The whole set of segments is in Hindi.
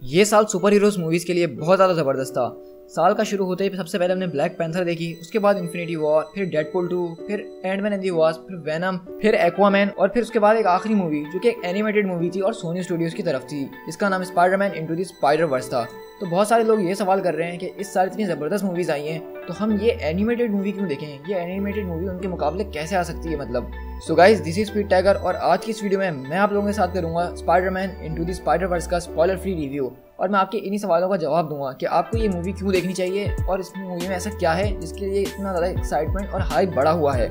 ये साल सुपर हीरोज मूवीज के लिए बहुत ज़्यादा ज़बरदस्त था। साल का शुरू होते ही सबसे पहले हमने ब्लैक पैंथर देखी, उसके बाद इन्फिनिटी वॉर, फिर डेडपूल 2, फिर एंटमैन एंड द वास्प, फिर वेनम, फिर एक्वामैन और फिर उसके बाद एक आखिरी मूवी जो कि एक एनिमेटेड मूवी थी और सोनी स्टूडियोज की तरफ थी, जिसका नाम Spiderman into the Spider verse था। तो बहुत सारे लोग ये सवाल कर रहे हैं कि इस साल इतनी ज़बरदस्त मूवीज़ आई हैं तो हम ये एनिमेटेड मूवी क्यों देखें, ये एनिमेटेड मूवी उनके मुकाबले कैसे आ सकती है मतलब। So guys, this is speed tiger और आज की इस वीडियो में मैं आप लोगों के साथ करूंगा Spiderman into the Spider verse का स्पॉइलर फ्री रिव्यू और मैं आपके इन्हीं सवालों का जवाब दूंगा कि आपको ये मूवी क्यों देखनी चाहिए और इस मूवी में ऐसा क्या है जिसके लिए इतना ज़्यादा एक्साइटमेंट और हाइप बढ़ा हुआ है।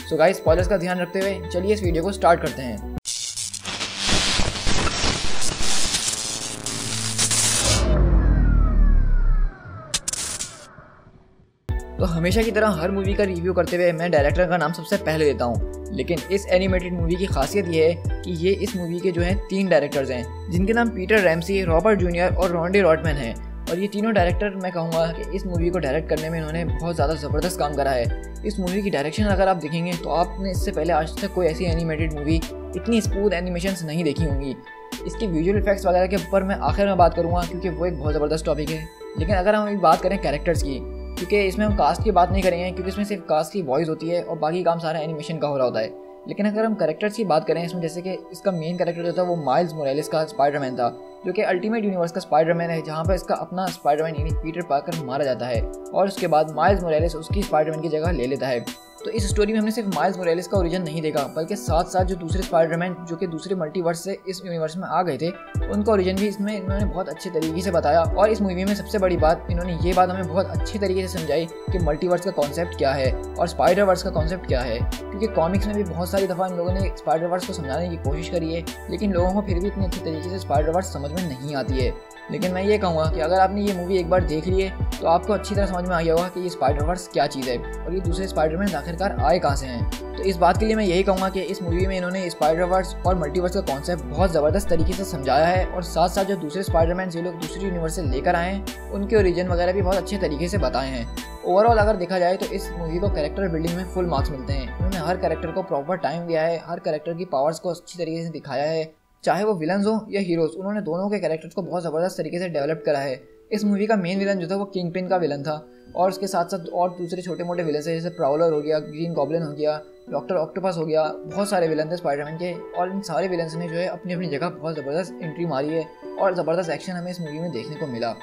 सो गाइस, स्पॉयलर्स का ध्यान रखते हुए चलिए इस वीडियो को स्टार्ट करते हैं। तो हमेशा की तरह हर मूवी का रिव्यू करते हुए मैं डायरेक्टर का नाम सबसे पहले देता हूँ, लेकिन इस एनिमेटेड मूवी की खासियत ये है कि ये इस मूवी के जो हैं 3 डायरेक्टर्स हैं, जिनके नाम पीटर रैमसी, रॉबर्ट जूनियर और रॉन्डी रॉटमैन हैं। और ये तीनों डायरेक्टर मैं कहूँगा कि इस मूवी को डायरेक्ट करने में इन्होंने बहुत ज़्यादा ज़बरदस्त काम करा है। इस मूवी की डायरेक्शन अगर आप देखेंगे तो आपने इससे पहले आज तक कोई ऐसी एनिमेटेड मूवी इतनी स्मूथ एनिमेशंस नहीं देखी होंगी। इसके विजुअल इफेक्ट्स वगैरह के ऊपर मैं आखिर में बात करूँगा क्योंकि वो एक बहुत ज़बरदस्त टॉपिक है। लेकिन अगर हम बात करें कैरेक्टर्स की, क्योंकि इसमें हम कास्ट की बात नहीं करेंगे क्योंकि इसमें सिर्फ कास्ट की वॉइस होती है और बाकी काम सारा एनिमेशन का हो रहा होता है। लेकिन अगर हम कैरेक्टर्स की बात करें इसमें, जैसे कि इसका मेन कैरेक्टर जो था वो माइल्स मोरेलिस का स्पाइडरमैन था, जो कि अल्टीमेट यूनिवर्स का स्पाइडरमैन है, जहाँ पर इसका अपना स्पाइडरमैन यानी पीटर पार्कर मारा जाता है और उसके बाद माइल्स मोरेलिस उसकी स्पाइडरमैन की जगह ले लेता है। तो इस स्टोरी में हमने सिर्फ माइल्स मोरेलिस का ओरिजिन नहीं देखा, बल्कि साथ साथ जो दूसरे स्पाइडरमैन जो कि दूसरे मल्टीवर्स से इस यूनिवर्स में आ गए थे उनका ओरिजिन भी इसमें इन्होंने बहुत अच्छे तरीके से बताया। और इस मूवी में सबसे बड़ी बात, इन्होंने ये बात हमें बहुत अच्छे तरीके से समझाई कि मल्टीवर्स का कॉन्सेप्ट क्या है और स्पाइडर वर्स का कॉन्सेप्ट क्या है। क्योंकि कॉमिक्स में भी बहुत सारी दफ़ा इन लोगों ने स्पाइडर वर्स को समझाने की कोशिश करी है, लेकिन लोगों को फिर भी इतनी अच्छी तरीके से स्पाइडर वर्स समझ में नहीं आती है। लेकिन मैं ये कहूँगा कि अगर आपने ये मूवी एक बार देख ली है तो आपको अच्छी तरह समझ में आ गया होगा कि ये स्पाइडर वर्स क्या चीज़ है और ये दूसरे स्पाइडरमैन आखिरकार आए कहाँ से हैं। तो इस बात के लिए मैं यही कहूँगा कि इस मूवी में इन्होंने स्पाइडर वर्स और मल्टीवर्स का कॉन्सेप्ट बहुत ज़बरदस्त तरीके से समझाया है और साथ साथ जो दूसरे स्पाइडरमैन ये लोग दूसरी यूनिवर्स से लेकर आए हैं उनके ओरिजिन वगैरह भी बहुत अच्छे तरीके से बताए हैं। ओवरऑल अगर देखा जाए तो इस मूवी को कैरेक्टर बिल्डिंग में फुल मार्क्स मिलते हैं। इन्होंने हर कैरेक्टर को प्रॉपर टाइम दिया है, हर कैरेक्टर की पावर्स को अच्छी तरीके से दिखाया है, चाहे वो विलन्स हो या हीरोज, उन्होंने दोनों के कैरेक्टर्स को बहुत ज़बरदस्त तरीके से डेवलप करा है। इस मूवी का मेन विलन जो था वो किंग पिन का विलन था और उसके साथ साथ और दूसरे छोटे मोटे विलन है, जैसे प्राउलर हो गया, ग्रीन गॉब्लिन हो गया, डॉक्टर ऑक्टोपस हो गया, बहुत सारे विलन थे स्पाइडरमैन के और इन सारे विलन्स ने जो है अपनी अपनी जगह बहुत ज़बरदस्त एंट्री मारी है और ज़बरदस्त एक्शन हमें इस मूवी में देखने को मिला।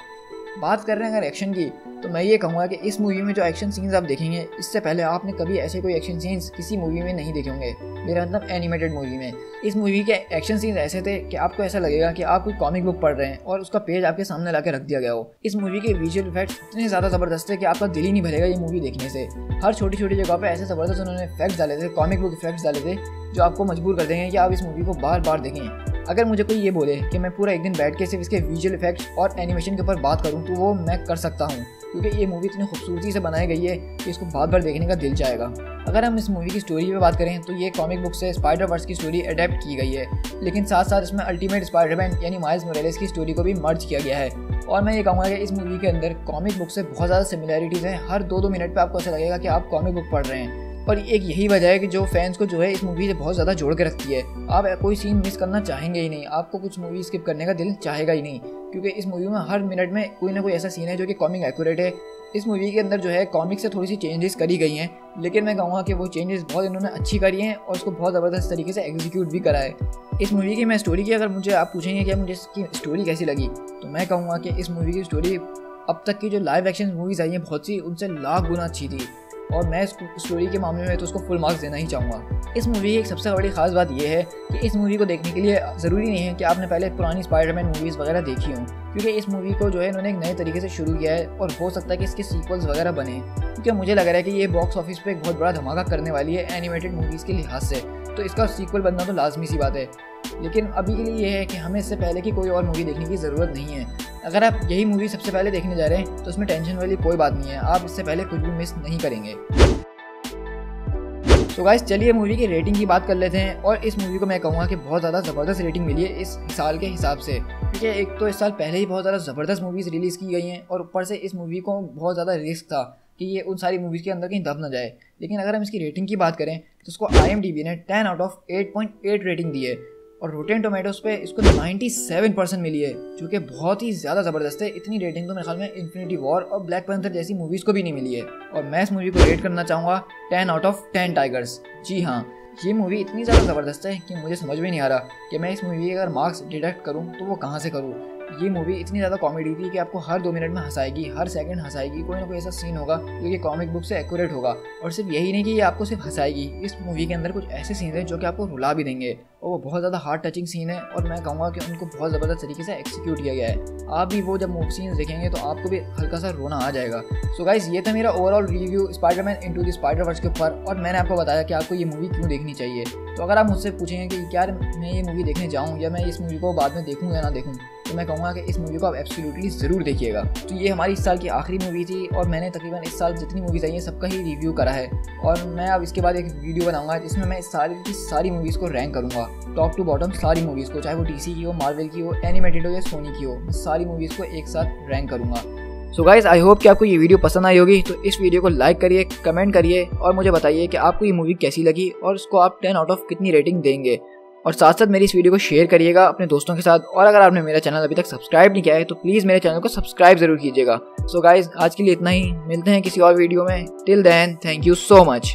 बात कर रहे हैं अगर एक्शन की, तो मैं ये कहूँगा कि इस मूवी में जो एक्शन सीन्स आप देखेंगे इससे पहले आपने कभी ऐसे कोई एक्शन सीन्स किसी मूवी में नहीं देखे होंगे। मेरा मतलब एनिमेटेड मूवी में। इस मूवी के एक्शन सीन्स ऐसे थे कि आपको ऐसा लगेगा कि आप कोई कॉमिक बुक पढ़ रहे हैं और उसका पेज आपके सामने ला के रख दिया गया हो। इस मूवी के विजुअल इफेक्ट्स इतने ज़्यादा ज़बरदस्त है कि आपका दिल ही नहीं भरेगा ये मूवी देखने से। हर छोटी छोटी जगह पर ऐसे ज़बरदस्त उन्होंने इफेक्ट्स डाले थे, कॉमिक बुक इफेक्ट्स डाले थे, जो आपको मजबूर कर देंगे कि आप इस मूवी को बार बार देखें। अगर मुझे कोई ये बोले कि मैं पूरा एक दिन बैठ के सिर्फ इसके विजुअल इफेक्ट्स और एनिमेशन के ऊपर बात करूं तो वो मैं कर सकता हूं, क्योंकि ये मूवी इतनी खूबसूरती से बनाई गई है कि इसको बार बार देखने का दिल चाहेगा। अगर हम इस मूवी की स्टोरी पे बात करें तो ये कॉमिक बुक से स्पाइडर वर्स की स्टोरी अडेप्ट की गई है, लेकिन साथ साथ इसमें अल्टीमेट स्पाइडरमैन यानी माइल्स मोरेलिस की स्टोरी को भी मर्ज किया गया है। और मैं ये कहूँगा कि इस मूवी के अंदर कॉमिक बुक से बहुत ज़्यादा सिमिलैरिटीज़ हैं। हर 2-2 मिनट पर आपको ऐसा लगेगा कि आप कॉमिक बुक पढ़ रहे हैं और एक यही वजह है कि जो फैंस को जो है इस मूवी से बहुत ज़्यादा जोड़ के रखती है। आप कोई सीन मिस करना चाहेंगे ही नहीं, आपको कुछ मूवी स्किप करने का दिल चाहेगा ही नहीं, क्योंकि इस मूवी में हर मिनट में कोई ना कोई ऐसा सीन है जो कि कॉमिक एक्यूरेट है। इस मूवी के अंदर जो है कॉमिक से थोड़ी सी चेंजेस करी गई हैं, लेकिन मैं कहूँगा कि वो चेंजेस बहुत इन्होंने अच्छी करी हैं और उसको बहुत ज़बरदस्त तरीके से एग्जीक्यूट भी करा है। इस मूवी की मैं स्टोरी की अगर मुझे आप पूछेंगे कि मुझे इसकी स्टोरी कैसी लगी, तो मैं कहूँगा कि इस मूवी की स्टोरी अब तक की जो लाइव एक्शन मूवीज़ आई हैं बहुत सी, उनसे लाख गुना अच्छी थी और मैं इस स्टोरी के मामले में तो उसको फुल मार्क्स देना ही चाहूँगा। इस मूवी की एक सबसे बड़ी खास बात यह है कि इस मूवी को देखने के लिए ज़रूरी नहीं है कि आपने पहले पुरानी स्पाइडरमैन मूवीज़ वगैरह देखी हों, क्योंकि इस मूवी को जो है इन्होंने एक नए तरीके से शुरू किया है और हो सकता है कि इसके सीक्वल्स वगैरह बने, क्योंकि मुझे लग रहा है कि ये बॉक्स ऑफिस पे एक बहुत बड़ा धमाका करने वाली है एनिमेटेड मूवीज़ के लिहाज से, तो इसका सीक्वल बनना तो लाजमी सी बात है। लेकिन अभी के लिए ये है कि हमें इससे पहले की कोई और मूवी देखने की ज़रूरत नहीं है। अगर आप यही मूवी सबसे पहले देखने जा रहे हैं तो उसमें टेंशन वाली कोई बात नहीं है, आप इससे पहले कुछ भी मिस नहीं करेंगे। तो गाइस, चलिए मूवी की रेटिंग की बात कर लेते हैं और इस मूवी को मैं कहूँगा कि बहुत ज़्यादा ज़बरदस्त रेटिंग मिली है इस साल के हिसाब से, क्योंकि एक तो इस साल पहले ही बहुत ज़्यादा ज़बरदस्त मूवीज़ रिलीज़ की गई हैं और ऊपर से इस मूवी को बहुत ज़्यादा रिस्क था कि ये उन सारी मूवीज़ के अंदर कहीं दब ना जाए। लेकिन अगर हम इसकी रेटिंग की बात करें तो उसको IMDb ने 10 आउट ऑफ 8.8 रेटिंग दी है, और रोटेन टोमेटोज पे इसको 97% मिली है, जो कि बहुत ही ज़्यादा ज़बरदस्त है। इतनी रेटिंग तो मेरे ख्याल में इन्फिनिटी वॉर और ब्लैक पैंथर जैसी मूवीज़ को भी नहीं मिली है। और मैं इस मूवी को रेट करना चाहूँगा 10 आउट ऑफ 10 टाइगर्स। जी हाँ, ये मूवी इतनी ज़्यादा ज़बरदस्त है कि मुझे समझ में नहीं आ रहा कि मैं इस मूवी के अगर मार्क्स डिडक्ट करूँ तो वो कहाँ से करूँ। ये मूवी इतनी ज़्यादा कॉमेडी थी कि आपको हर 2 मिनट में हंसाएगी, हर सेकंड हंसाएगी। कोई ना कोई ऐसा सीन होगा जो कि कॉमिक बुक से एक्यूरेट होगा। और सिर्फ यही नहीं कि ये आपको सिर्फ हंसाएगी, इस मूवी के अंदर कुछ ऐसे सीन हैं जो कि आपको रुला भी देंगे और वो बहुत ज़्यादा हार्ट टचिंग सीन है। और मैं कहूँगा कि उनको बहुत ज़बरदस्त तरीके से एक्सिक्यूट किया गया है। आप भी वो जब मूवी सीन्स देखेंगे तो आपको भी हल्का सा रोना आ जाएगा। सो गाइस, ये था मेरा overall review Spiderman into the Spider-Verse के ऊपर। और मैंने आपको बताया कि आपको ये मूवी क्यों देखनी चाहिए। तो अगर आप मुझसे पूछेंगे कि क्या मैं ये मूवी देखने जाऊँ या मैं इस मूवी को बाद में देखूँ या ना देखूँ, तो मैं कहूँगा कि इस मूवी को आप एब्सोल्युटली ज़रूर देखिएगा। तो ये हमारी इस साल की आखिरी मूवी थी और मैंने तकरीबन इस साल जितनी मूवीज़ आई हैं सबका ही रिव्यू करा है। और मैं अब इसके बाद एक वीडियो बनाऊंगा जिसमें मैं सारी की सारी मूवीज़ को रैंक करूँगा, टॉप टू बॉटम सारी मूवीज़ को, चाहे वो DC की हो, मार्वल की हो, एनिमेटेड हो या सोनी की हो, सारी मूवीज़ को एक साथ रैंक करूँगा। सो गाइस, आई होप कि आपको ये वीडियो पसंद आई होगी। तो इस वीडियो को लाइक करिए, कमेंट करिए और मुझे बताइए कि आपको ये मूवी कैसी लगी और उसको आप 10 आउट ऑफ कितनी रेटिंग देंगे। और साथ साथ मेरी इस वीडियो को शेयर करिएगा अपने दोस्तों के साथ। और अगर आपने मेरा चैनल अभी तक सब्सक्राइब नहीं किया है तो प्लीज़ मेरे चैनल को सब्सक्राइब ज़रूर कीजिएगा। सो गाइस, आज के लिए इतना ही। मिलते हैं किसी और वीडियो में। Till then, thank you so much.